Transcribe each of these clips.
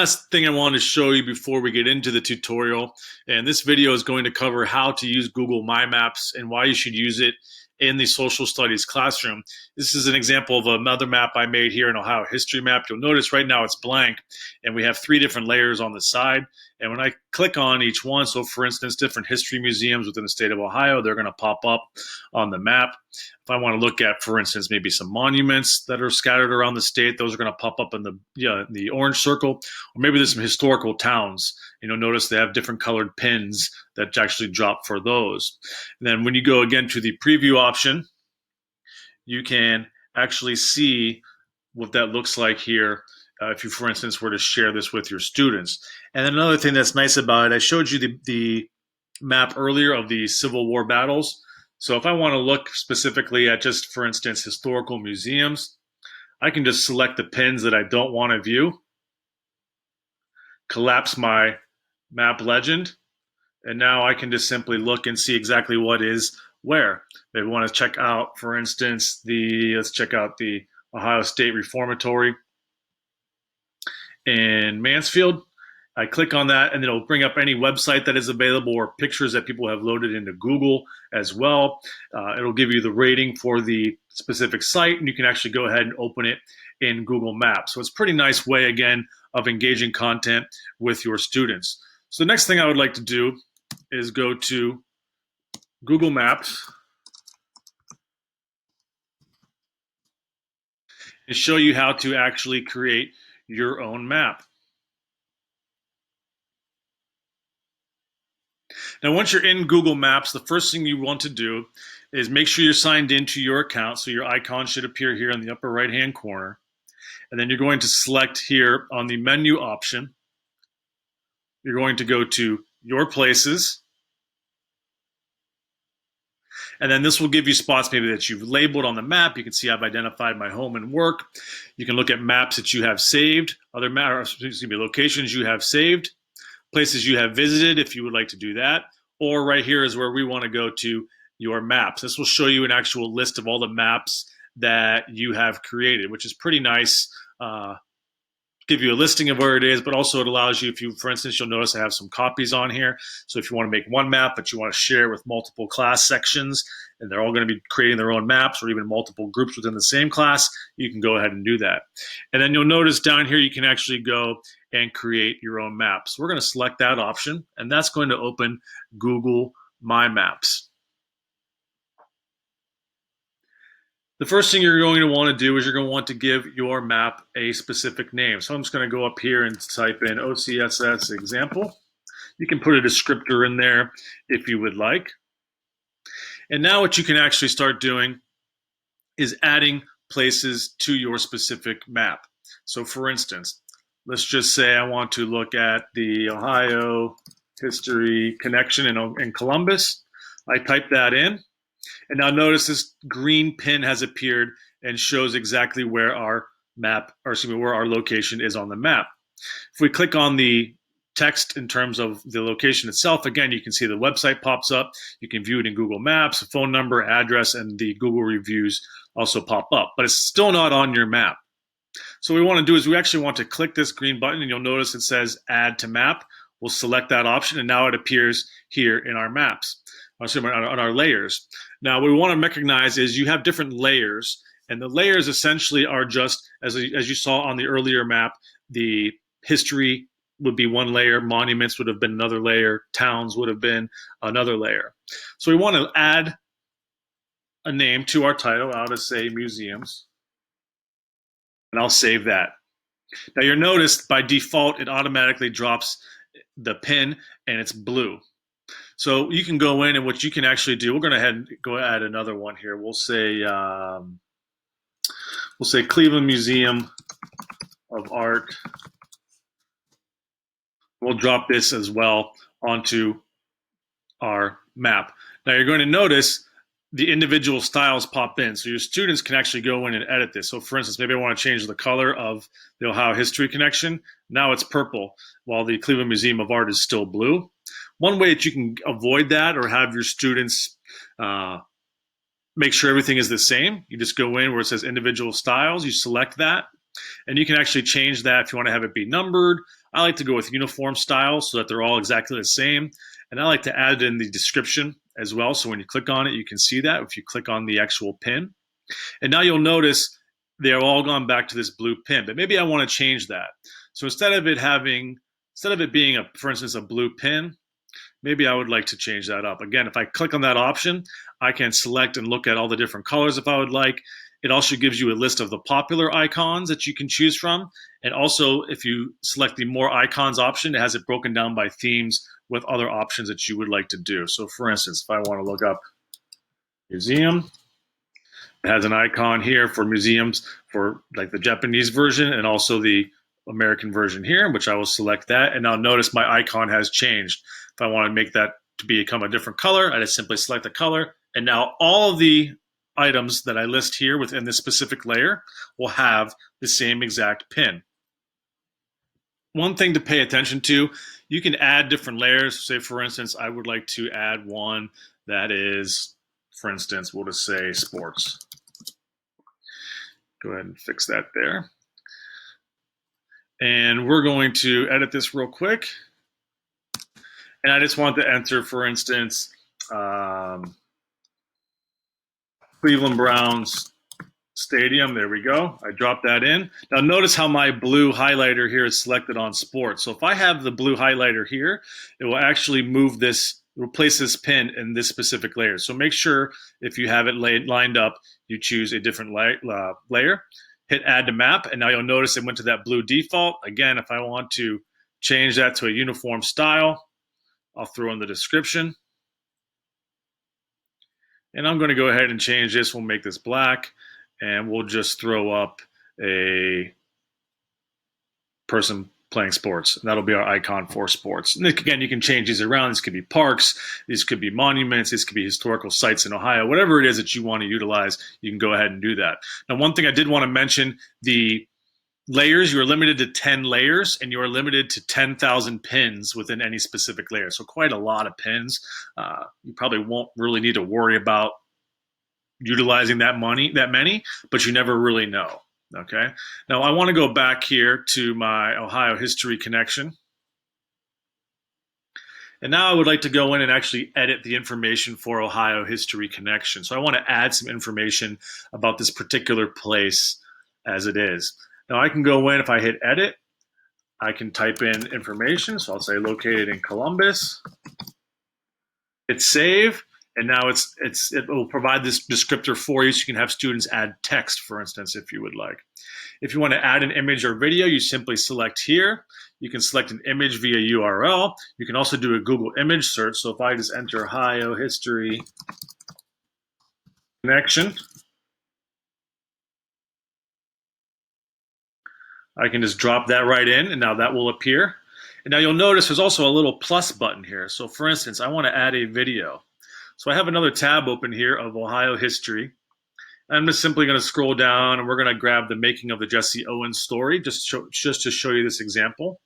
Last thing I want to show you before we get into the tutorial, and this video is going to cover how to use Google My Maps and why you should use it in the social studies classroom. This is an example of another map I made here, an Ohio history map. You'll notice right now it's blank, and we have three different layers on the side. And when I click on each one, so for instance, different history museums within the state of Ohio, they're going to pop up on the map. If I want to look at, for instance, maybe some monuments that are scattered around the state, those are going to pop up in the orange circle. Or maybe there's some historical towns. Notice they have different colored pins that actually drop for those. And then when you go again to the preview option, you can actually see what that looks like here if you, for instance, were to share this with your students. And then another thing that's nice about it, I showed you the map earlier of the Civil War battles. So if I want to look specifically at just, for instance, historical museums, I can just select the pins that I don't want to view, collapse my map legend, and now I can just simply look and see exactly what is where. Maybe we want to check out, for instance, let's check out the Ohio State Reformatory in Mansfield. I click on that, and it'll bring up any website that is available or pictures that people have loaded into Google as well. It'll give you the rating for the specific site, and you can actually go ahead and open it in Google Maps. So it's a pretty nice way, again, of engaging content with your students. So the next thing I would like to do is go to Google Maps and show you how to actually create your own map. Now, once you're in Google Maps, the first thing you want to do is make sure you're signed into your account. So your icon should appear here in the upper right-hand corner. And then you're going to select here on the menu option. You're going to go to Your Places. And then this will give you spots maybe that you've labeled on the map. You can see I've identified my home and work. You can look at maps that you have saved, locations you have saved, places you have visited if you would like to do that. Or right here is where we want to go to your maps. This will show you an actual list of all the maps that you have created, which is pretty nice. Give you a listing of where it is, but also it allows you, if you, for instance, you'll notice I have some copies on here. So if you want to make one map, but you want to share with multiple class sections, and they're all going to be creating their own maps, or even multiple groups within the same class, you can go ahead and do that. And then you'll notice down here, you can actually go and create your own maps. So we're going to select that option, and that's going to open Google My Maps. The first thing you're going to want to do is you're going to want to give your map a specific name. So I'm just going to go up here and type in OCSS example. You can put a descriptor in there if you would like. And now what you can actually start doing is adding places to your specific map. So for instance, let's just say I want to look at the Ohio History Connection in Columbus. I type that in. And now notice this green pin has appeared and shows exactly where our map, or excuse me, where our location is on the map. If we click on the text in terms of the location itself, again, you can see the website pops up. You can view it in Google Maps, phone number, address, and the Google reviews also pop up, but it's still not on your map. So what we want to do is we actually want to click this green button, and you'll notice it says Add to Map. We'll select that option, and now it appears here in our maps, on our layers. Now, what we want to recognize is you have different layers, and the layers essentially are just, as you saw on the earlier map, the history would be one layer, monuments would have been another layer, towns would have been another layer. So we want to add a name to our title. I'll just say museums, and I'll save that. Now you'll notice by default, it automatically drops the pin, and it's blue. So you can go in, and what you can actually do, we're going to go add another one here. We'll say Cleveland Museum of Art. We'll drop this as well onto our map. Now you're going to notice the individual styles pop in. So your students can actually go in and edit this. So for instance, maybe I want to change the color of the Ohio History Connection. Now it's purple, while the Cleveland Museum of Art is still blue. One way that you can avoid that or have your students make sure everything is the same, you just go in where it says individual styles, you select that, And you can actually change that if you want to have it be numbered. I like to go with uniform style so that they're all exactly the same. And I like to add it in the description as well. So when you click on it, you can see that if you click on the actual pin. And now you'll notice they're all gone back to this blue pin. But maybe I want to change that. So instead of it being for instance, a blue pin, maybe I would like to change that up. Again, if I click on that option, I can select and look at all the different colors if I would like. It also gives you a list of the popular icons that you can choose from. And also, if you select the more icons option, it has it broken down by themes with other options that you would like to do. So for instance, if I want to look up museum, it has an icon here for museums for like the Japanese version and also the American version here, which I will select that. And now notice my icon has changed. If I want to make that to become a different color, I just simply select the color. And now all of the items that I list here within this specific layer will have the same exact pin. One thing to pay attention to, you can add different layers. Say, for instance, I would like to add one that is, for instance, we'll just say sports. Go ahead and fix that there. And we're going to edit this real quick. And I just want to enter, for instance, Cleveland Browns Stadium. There we go. I dropped that in. Now notice how my blue highlighter here is selected on sports. So if I have the blue highlighter here, it will actually move this, replace this pin in this specific layer. So make sure if you have it lined up, you choose a different layer. Hit add to map, and now you'll notice it went to that blue default. Again, if I want to change that to a uniform style, I'll throw in the description. And I'm going to go ahead and change this. We'll make this black, and we'll just throw up a person playing sports. And that'll be our icon for sports. And again, you can change these around. These could be parks. These could be monuments. These could be historical sites in Ohio. Whatever it is that you want to utilize, you can go ahead and do that. Now, one thing I did want to mention, the layers, you are limited to 10 layers, and you are limited to 10,000 pins within any specific layer. So quite a lot of pins. You probably won't really need to worry about utilizing that many, but you never really know. Okay. Now I want to go back here to my Ohio History Connection. And now I would like to go in and actually edit the information for Ohio History Connection. So I want to add some information about this particular place as it is. Now I can go in, if I hit edit, I can type in information. So I'll say located in Columbus. Hit save, and now it will provide this descriptor for you so you can have students add text, for instance, if you would like. If you want to add an image or video, you simply select here. You can select an image via URL. You can also do a Google image search. So if I just enter Ohio History Connection, I can just drop that right in, and now that will appear. And now you'll notice there's also a little plus button here. So for instance, I want to add a video. So I have another tab open here of Ohio history. I'm just simply going to scroll down, and we're going to grab the making of the Jesse Owens story just to show you this example.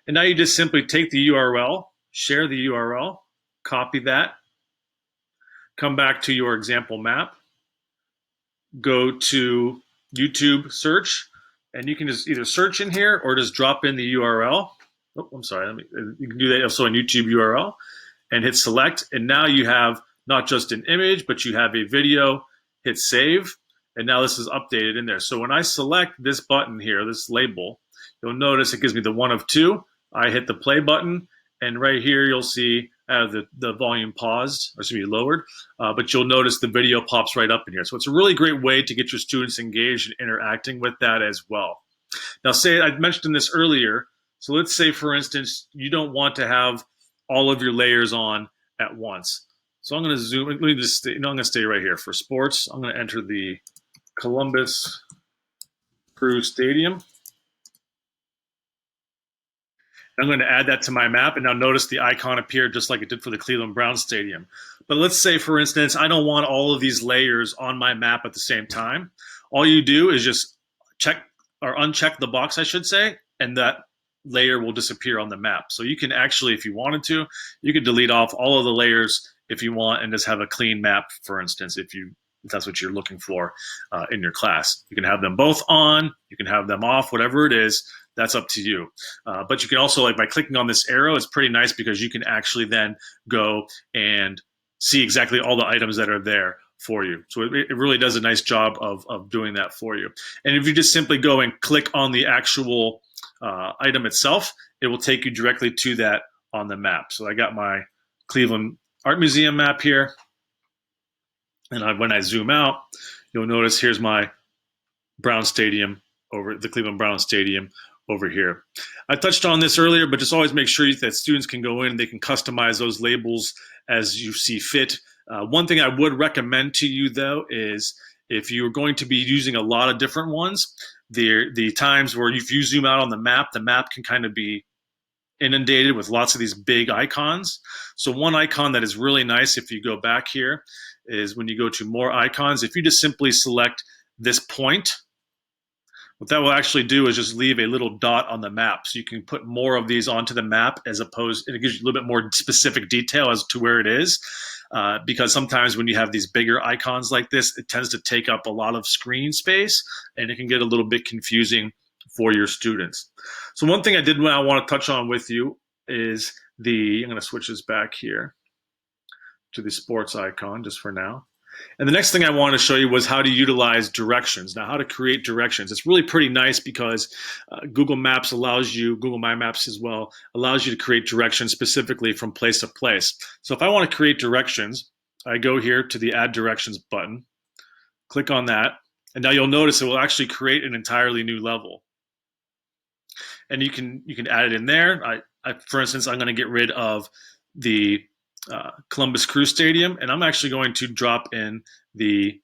And now you just simply take the URL, share the URL, copy that, come back to your example map, go to YouTube search, and you can just either search in here or just drop in the URL. Oh, I'm sorry. You can do that also on YouTube URL and hit select. And now you have not just an image, but you have a video. Hit save. And now this is updated in there. So when I select this button here, this label, you'll notice it gives me the 1 of 2. I hit the play button, and right here you'll see the volume paused, or excuse me, lowered, but you'll notice the video pops right up in here. So it's a really great way to get your students engaged and interacting with that as well. Now, say I mentioned this earlier, so let's say, for instance, you don't want to have all of your layers on at once. So I'm going to zoom, let me just stay, no, I'm going to stay right here. For sports, I'm going to enter the Columbus Crew Stadium. I'm going to add that to my map, and now notice the icon appeared just like it did for the Cleveland Browns Stadium. But let's say, for instance, I don't want all of these layers on my map at the same time. All you do is just check or uncheck the box, I should say, and that layer will disappear on the map. So you can actually, if you wanted to, you could delete off all of the layers if you want and just have a clean map, for instance, if you if that's what you're looking for in your class. You can have them both on, you can have them off, whatever it is, that's up to you. But you can also, like by clicking on this arrow, it's pretty nice because you can actually then go and see exactly all the items that are there for you. So it really does a nice job of doing that for you. And if you just simply go and click on the actual item itself, it will take you directly to that on the map. So I got my Cleveland Art Museum map here. And when I zoom out, you'll notice here's my Brown Stadium over the Cleveland Brown Stadium over here. I touched on this earlier, but just always make sure that students can go in and they can customize those labels as you see fit. One thing I would recommend to you, though, is if you're going to be using a lot of different ones, the times where if you zoom out on the map can kind of be inundated with lots of these big icons. So one icon that is really nice if you go back here is when you go to more icons, if you just simply select this point, what that will actually do is just leave a little dot on the map. So you can put more of these onto the map and it gives you a little bit more specific detail as to where it is. Because sometimes when you have these bigger icons like this, it tends to take up a lot of screen space and it can get a little bit confusing for your students. So one thing I want to touch on with you is I'm going to switch this back here to the sports icon just for now. And the next thing I want to show you was how to utilize directions. Now, how to create directions. It's really pretty nice because Google Maps allows you, Google My Maps as well, allows you to create directions specifically from place to place. So if I want to create directions, I go here to the Add Directions button, click on that, and now you'll notice it will actually create an entirely new level. And you can add it in there. For instance, I'm going to get rid of the Columbus Crew Stadium, and I'm actually going to drop in the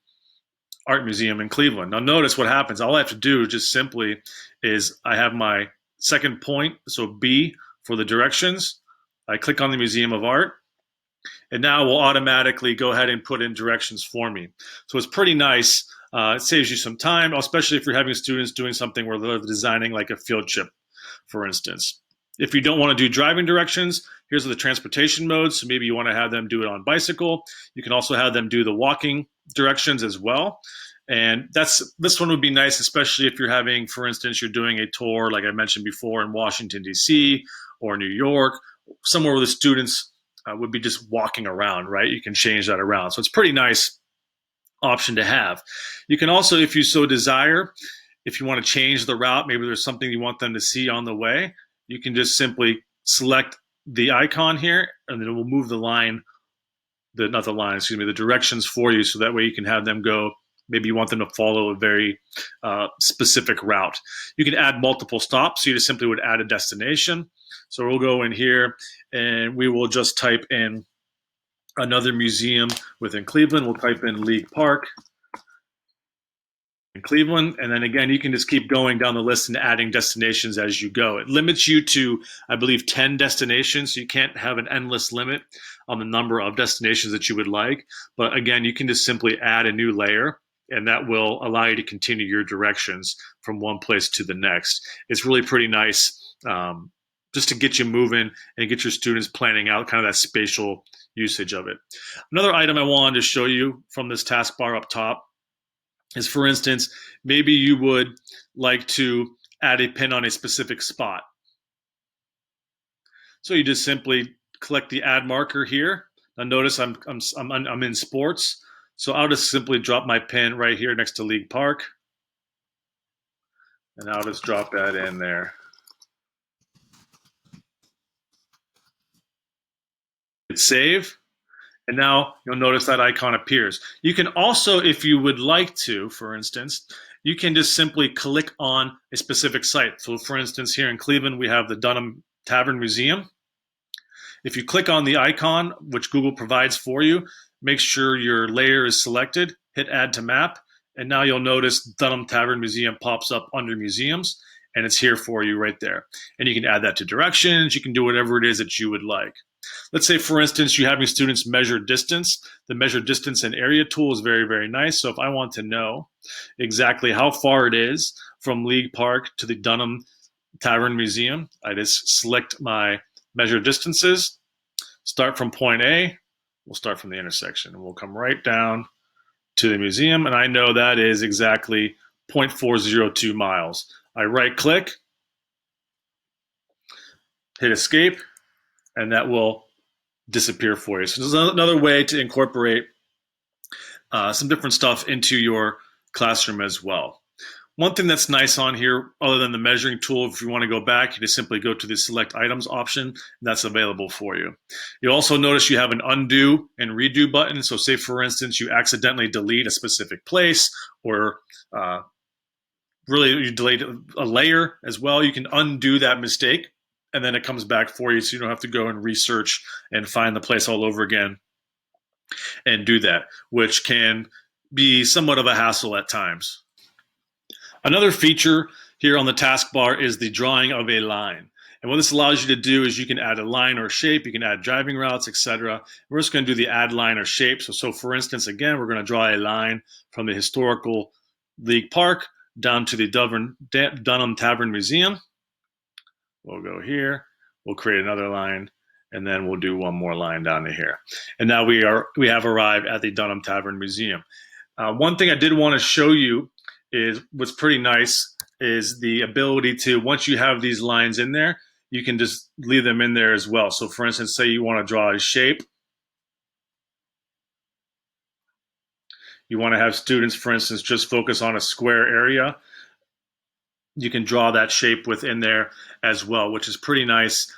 Art Museum in Cleveland. Now notice what happens. All I have to do just simply is I have my second point, so B for the directions. I click on the Museum of Art, and now it will automatically go ahead and put in directions for me. So it's pretty nice. It saves you some time, especially if you're having students doing something where they're designing like a field trip, for instance. If you don't want to do driving directions, here's the transportation modes. So maybe you want to have them do it on bicycle. You can also have them do the walking directions as well. And this one would be nice, especially if you're having, for instance, you're doing a tour, like I mentioned before, in Washington, D.C. or New York, somewhere where the students would be just walking around, right? You can change that around. So it's a pretty nice option to have. You can also, if you so desire, if you want to change the route, maybe there's something you want them to see on the way, you can just simply select the icon here, and then it will move the the directions for you, so that way you can have them go. Maybe you want them to follow a very specific route. You can add multiple stops, so you just simply would add a destination. So we'll go in here, and we will just type in another museum within Cleveland. We'll type in League Park in Cleveland, and then again, you can just keep going down the list and adding destinations as you go. It limits you to, I believe, 10 destinations, so you can't have an endless limit on the number of destinations that you would like. But again, you can just simply add a new layer, and that will allow you to continue your directions from one place to the next. It's really pretty nice just to get you moving and get your students planning out kind of that spatial usage of it. Another item I wanted to show you from this taskbar up top is, for instance, maybe you would like to add a pin on a specific spot. So you just simply click the add marker here. Now notice I'm in sports, so I'll just simply drop my pin right here next to League Park, and I'll just drop that in there. Hit save. And now you'll notice that icon appears. You can also, if you would like to, for instance, you can just simply click on a specific site. So for instance, here in Cleveland, we have the Dunham Tavern Museum. If you click on the icon, which Google provides for you, make sure your layer is selected, hit add to map, and now you'll notice Dunham Tavern Museum pops up under museums, and it's here for you right there. And you can add that to directions. You can do whatever it is that you would like. Let's say, for instance, you're having students measure distance. The measure distance and area tool is very, very nice. So if I want to know exactly how far it is from League Park to the Dunham Tavern Museum, I just select my measure distances, start from point A. We'll start from the intersection, and we'll come right down to the museum, and I know that is exactly 0.402 miles. I right click, hit escape, and that will disappear for you. So there's another way to incorporate some different stuff into your classroom as well. One thing that's nice on here, other than the measuring tool, if you want to go back, you just simply go to the select items option, and that's available for you. You'll also notice you have an undo and redo button. So say, for instance, you accidentally delete a specific place, or really you delete a layer as well. You can undo that mistake, and then it comes back for you, so you don't have to go and research and find the place all over again and do that, which can be somewhat of a hassle at times. Another feature here on the taskbar is the drawing of a line. And what this allows you to do is you can add a line or shape, you can add driving routes, etc. We're just going to do the add line or shape. So for instance, again, we're going to draw a line from the Historical League Park down to the Dunham Tavern Museum. We'll go here, we'll create another line, and then we'll do one more line down to here. And now we have arrived at the Dunham Tavern Museum. One thing I did want to show you is what's pretty nice is the ability to, once you have these lines in there, you can just leave them in there as well. So for instance, say you want to draw a shape. You want to have students, for instance, just focus on a square area. You can draw that shape within there as well, which is pretty nice.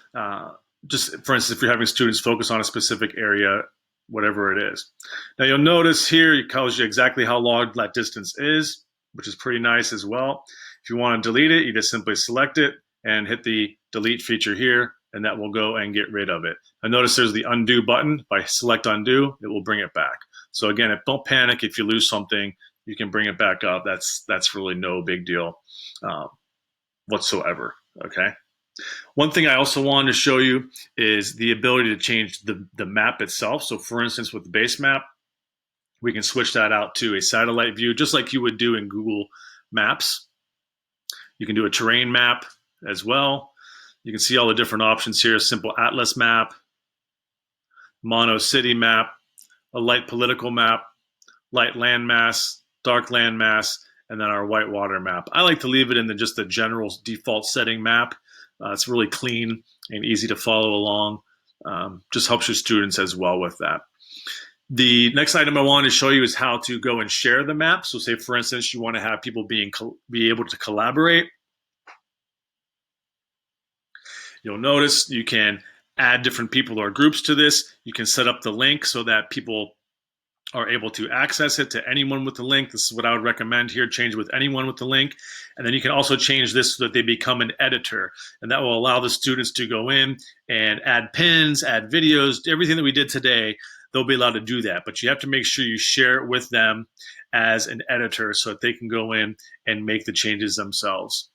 Just for instance, if you're having students focus on a specific area, whatever it is. Now you'll notice here it tells you exactly how long that distance is, which is pretty nice as well. If you want to delete it, you just simply select it and hit the delete feature here, and that will go and get rid of it. Now notice there's the undo button. If I select undo, it will bring it back. So again, don't panic if you lose something. You can bring it back up. That's really no big deal whatsoever, okay? One thing I also wanted to show you is the ability to change the map itself. So for instance, with the base map, we can switch that out to a satellite view, just like you would do in Google Maps. You can do a terrain map as well. You can see all the different options here: simple atlas map, mono city map, a light political map, light landmass, dark landmass, and then our whitewater map. I like to leave it in just the general default setting map. It's really clean and easy to follow along. Just helps your students as well with that. The next item I wanted to show you is how to go and share the map. So say, for instance, you want to have people be able to collaborate. You'll notice you can add different people or groups to this. You can set up the link so that people are able to access it to anyone with the link. This is what I would recommend here: change with anyone with the link. And then you can also change this so that they become an editor. And that will allow the students to go in and add pins, add videos, everything that we did today. They'll be allowed to do that. But you have to make sure you share it with them as an editor so that they can go in and make the changes themselves.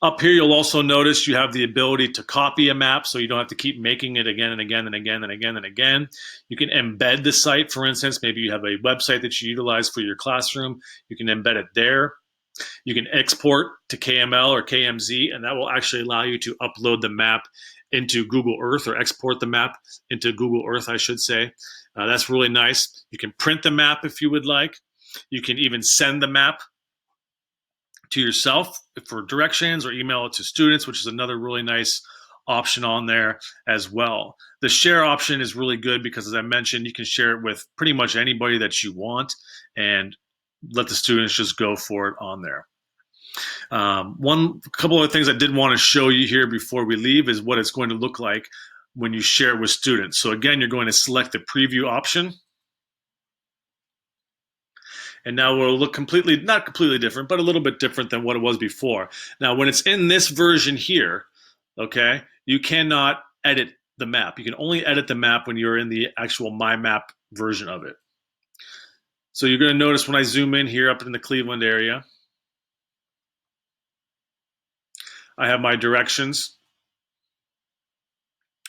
Up here, you'll also notice you have the ability to copy a map, so you don't have to keep making it again and again and again and again and again. You can embed the site, for instance. Maybe you have a website that you utilize for your classroom. You can embed it there. You can export to KML or KMZ, and that will actually allow you to upload the map into Google Earth, or export the map into Google Earth, I should say. That's really nice. You can print the map if you would like. You can even send the map to yourself for directions, or email it to students, which is another really nice option on there as well. The share option is really good because, as I mentioned, you can share it with pretty much anybody that you want and let the students just go for it on there. Couple of things I did want to show you here before we leave is what it's going to look like when you share it with students. So again, you're going to select the preview option. And now we'll look not completely different, but a little bit different than what it was before. Now, when it's in this version here, okay, you cannot edit the map. You can only edit the map when you're in the actual My Map version of it. So you're going to notice when I zoom in here up in the Cleveland area, I have my directions,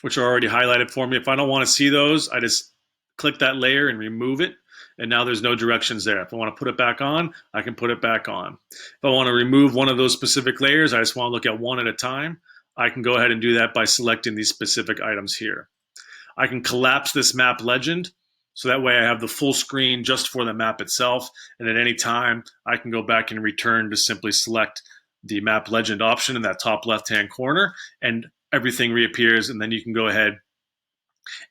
which are already highlighted for me. If I don't want to see those, I just click that layer and remove it. And now there's no directions there. If I want to put it back on, I can put it back on. If I want to remove one of those specific layers, I just want to look at one at a time, I can go ahead and do that by selecting these specific items here. I can collapse this map legend. So that way I have the full screen just for the map itself. And at any time, I can go back and return to simply select the map legend option in that top left-hand corner, and everything reappears. And then you can go ahead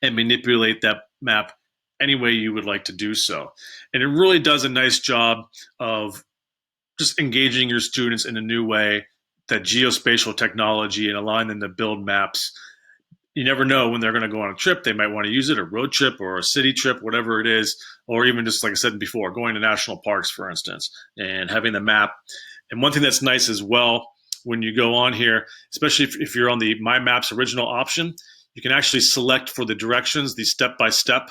and manipulate that map any way you would like to do so. And it really does a nice job of just engaging your students in a new way, that geospatial technology, and allowing them to build maps. You never know when they're going to go on a trip. They might want to use it, a road trip or a city trip, whatever it is, or even just like I said before, going to national parks, for instance, and having the map. And one thing that's nice as well, when you go on here, especially if you're on the My Maps original option, you can actually select for the directions, the step-by-step,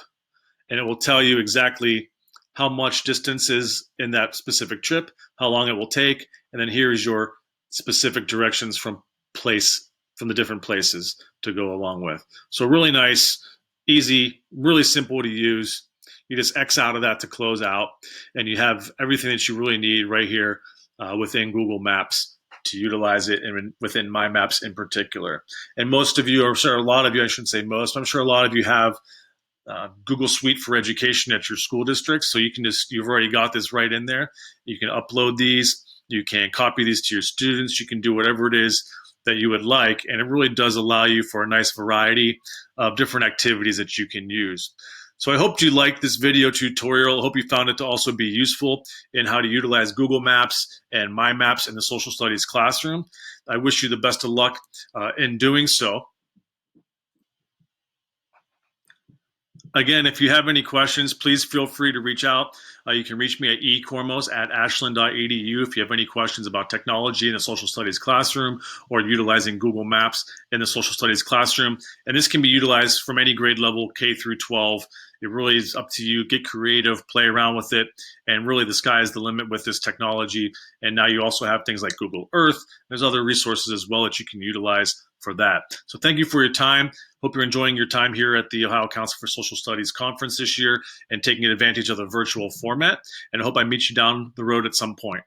and it will tell you exactly how much distance is in that specific trip, how long it will take, and then here is your specific directions from the different places to go along with. So really nice, easy, really simple to use. You just X out of that to close out, and you have everything that you really need right here within Google Maps to utilize it, and within My Maps in particular. And most of you, or sure, a lot of you, I shouldn't say most, I'm sure a lot of you have Google Suite for Education at your school district. So you've already got this right in there. You can upload these, you can copy these to your students, you can do whatever it is that you would like. And it really does allow you for a nice variety of different activities that you can use. So I hope you liked this video tutorial. I hope you found it to also be useful in how to utilize Google Maps and My Maps in the social studies classroom. I wish you the best of luck in doing so. Again, if you have any questions, please feel free to reach out. You can reach me at ekormos@ashland.edu if you have any questions about technology in the social studies classroom or utilizing Google Maps in the social studies classroom. And this can be utilized from any grade level, K through 12. It really is up to you. Get creative, play around with it, and really the sky is the limit with this technology. And now you also have things like Google Earth. There's other resources as well that you can utilize for that. So thank you for your time. Hope you're enjoying your time here at the Ohio Council for Social Studies conference this year and taking advantage of the virtual format. And I hope I meet you down the road at some point.